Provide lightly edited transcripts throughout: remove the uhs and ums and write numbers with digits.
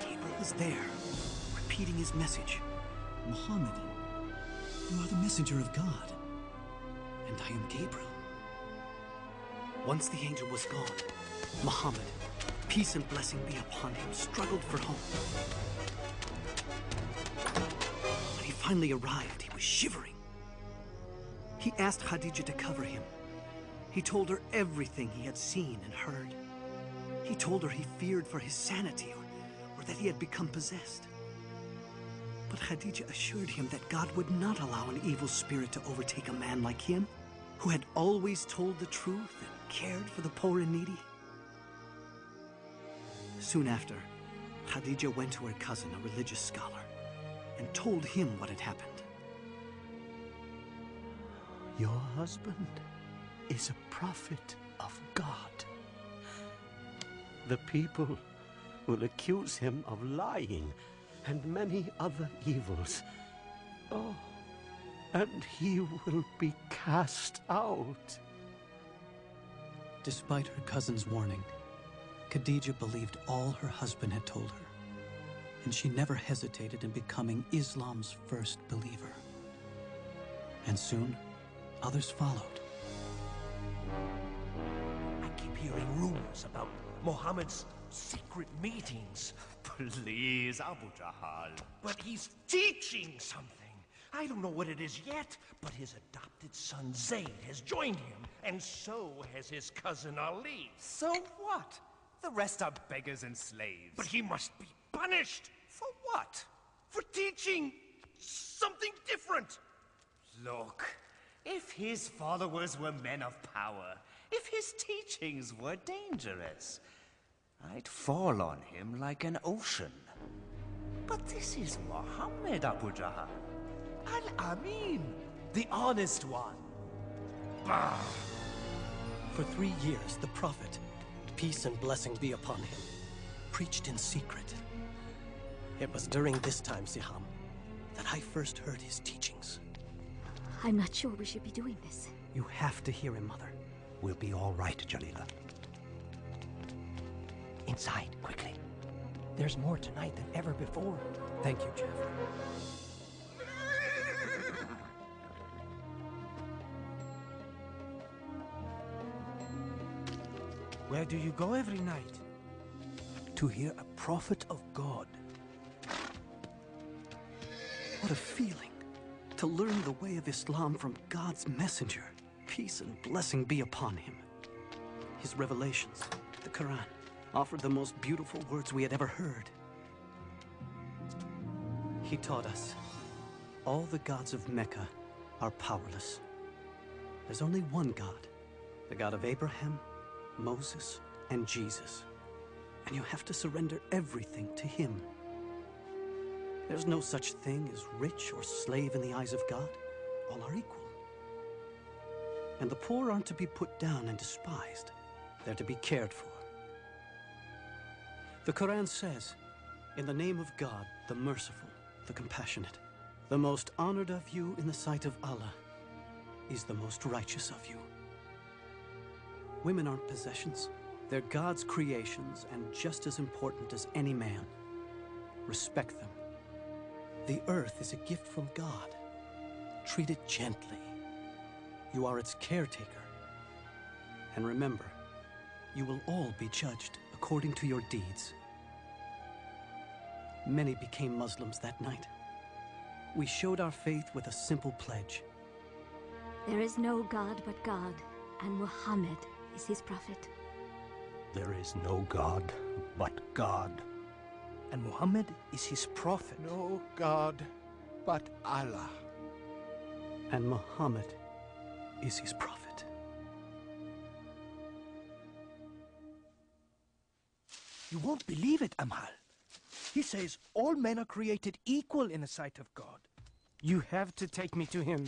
Gabriel is there, repeating his message. Muhammad, you are the messenger of God. And I am Gabriel. Once the angel was gone, Muhammad, peace and blessing be upon him, struggled for home. When he finally arrived, he was shivering. He asked Khadija to cover him. He told her everything he had seen and heard. He told her he feared for his sanity or that he had become possessed. But Khadija assured him that God would not allow an evil spirit to overtake a man like him, who had always told the truth and cared for the poor and needy. Soon after, Khadija went to her cousin, a religious scholar, and told him what had happened. Your husband is a prophet of God. The people will accuse him of lying and many other evils. Oh, and he will be cast out. Despite her cousin's warning, Khadija believed all her husband had told her, and she never hesitated in becoming Islam's first believer. And soon, others followed. I keep hearing rumors about Muhammad's secret meetings. Please, Abu Jahal. But he's teaching something. I don't know what it is yet, but his adopted son Zayd has joined him, and so has his cousin Ali. So what? The rest are beggars and slaves. But he must be punished. For what? For teaching something different. Look, if his followers were men of power, if his teachings were dangerous, I'd fall on him like an ocean. But this is Muhammad, Abu Jahal. Al-Amin, the honest one. Bah! For 3 years, the Prophet, peace and blessing be upon him, preached in secret. It was during this time, Siham, that I first heard his teachings. I'm not sure we should be doing this. You have to hear him, Mother. We'll be all right, Jalila. Inside, quickly. There's more tonight than ever before. Thank you, Jafar. Where do you go every night? To hear a prophet of God. What a feeling to learn the way of Islam from God's messenger. Peace and blessing be upon him. His revelations, the Quran, offered the most beautiful words we had ever heard. He taught us, all the gods of Mecca are powerless. There's only one God, the God of Abraham, Moses, and Jesus. And you have to surrender everything to him. There's no such thing as rich or slave in the eyes of God. All are equal. And the poor aren't to be put down and despised. They're to be cared for. The Quran says, in the name of God, the merciful, the compassionate, the most honored of you in the sight of Allah is the most righteous of you. Women aren't possessions. They're God's creations and just as important as any man. Respect them. The earth is a gift from God. Treat it gently. You are its caretaker. And remember, you will all be judged according to your deeds. Many became Muslims that night. We showed our faith with a simple pledge. There is no God but God, and Muhammad is his prophet. There is no God but God. And Muhammad is his prophet. No God but Allah. And Muhammad is his prophet. You won't believe it, Amhal. He says all men are created equal in the sight of God. You have to take me to him.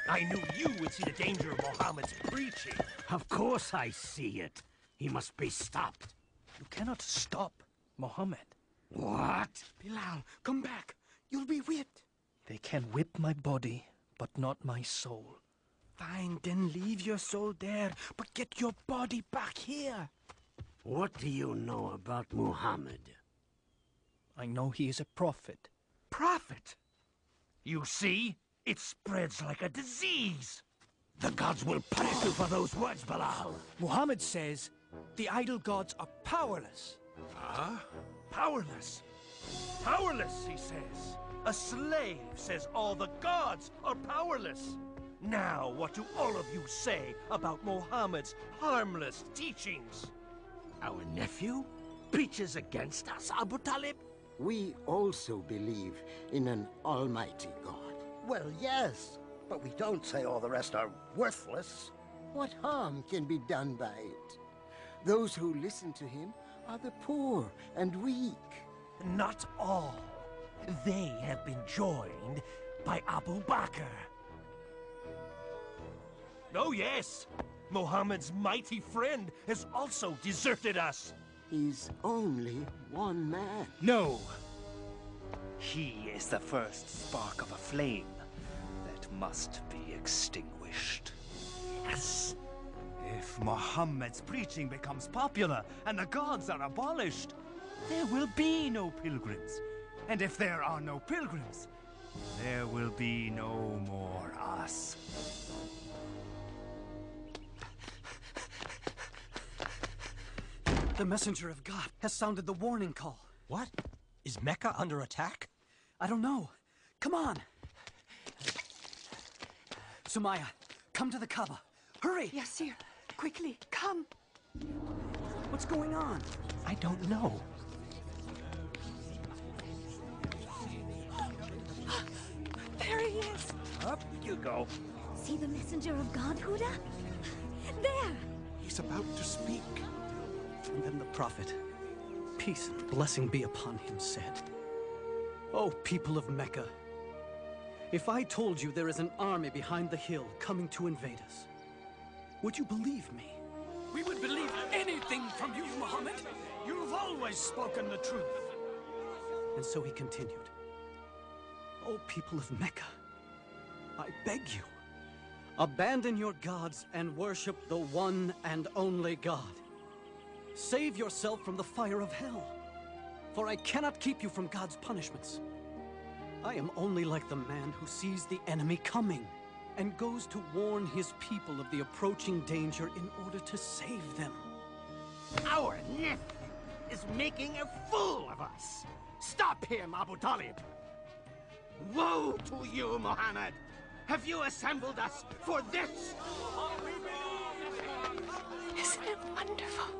I knew you would see the danger of Muhammad's preaching. Of course I see it. He must be stopped. You cannot stop Muhammad. What? Bilal, come back. You'll be whipped. They can whip my body, but not my soul. Fine, then leave your soul there, but get your body back here. What do you know about Muhammad? I know he is a prophet. Prophet? You see? It spreads like a disease. The gods will punish you for those words, Bilal. Muhammad says the idol gods are powerless. Huh? Powerless? Powerless, he says. A slave says all the gods are powerless. Now, what do all of you say about Muhammad's harmless teachings? Our nephew preaches against us, Abu Talib? We also believe in an almighty God. Well, yes, but we don't say all the rest are worthless. What harm can be done by it? Those who listen to him are the poor and weak. Not all. They have been joined by Abu Bakr. Oh, yes. Muhammad's mighty friend has also deserted us. He's only one man. No! He is the first spark of a flame that must be extinguished. Yes! If Muhammad's preaching becomes popular and the gods are abolished, there will be no pilgrims. And if there are no pilgrims, there will be no more us. The messenger of God has sounded the warning call. What? Is Mecca under attack? I don't know. Come on. Sumaya, come to the Kaaba. Hurry! Yes, sir. Quickly, come. What's going on? I don't know. There he is. Up you go. See the messenger of God, Huda? There! He's about to speak. And then the prophet, peace and blessing be upon him, said, "O people of Mecca, if I told you there is an army behind the hill coming to invade us, would you believe me?" We would believe anything from you, Muhammad. You've always spoken the truth. And so he continued, "O people of Mecca, I beg you, abandon your gods and worship the one and only God. Save yourself from the fire of hell, for I cannot keep you from God's punishments. I am only like the man who sees the enemy coming and goes to warn his people of the approaching danger in order to save them." Our nephew is making a fool of us. Stop him, Abu Talib. Woe to you, Muhammad. Have you assembled us for this? Isn't it wonderful?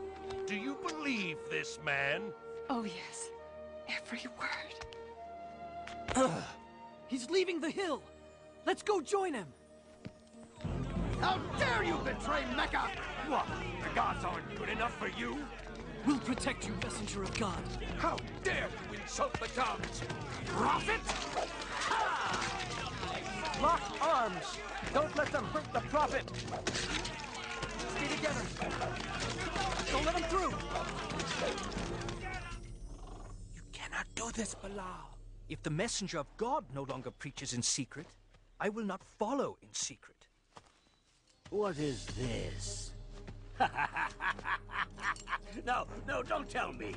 Do you believe this man? Oh, yes. Every word. He's leaving the hill. Let's go join him. How dare you betray Mecca? What? The gods aren't good enough for you? We'll protect you, messenger of God. How dare you insult the gods? Prophet? Lock arms. Don't let them hurt the prophet. Stay together. Don't let them through. You cannot do this, Bilal. If the messenger of God no longer preaches in secret, I will not follow in secret. What is this? No, don't tell me.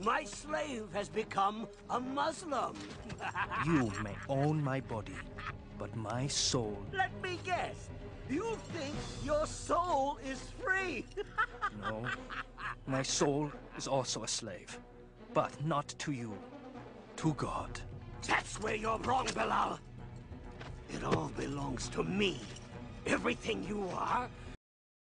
My slave has become a Muslim. You may own my body, but my soul... Let me guess. You think your soul is free? No. My soul is also a slave. But not to you. To God. That's where you're wrong, Bilal. It all belongs to me. Everything you are,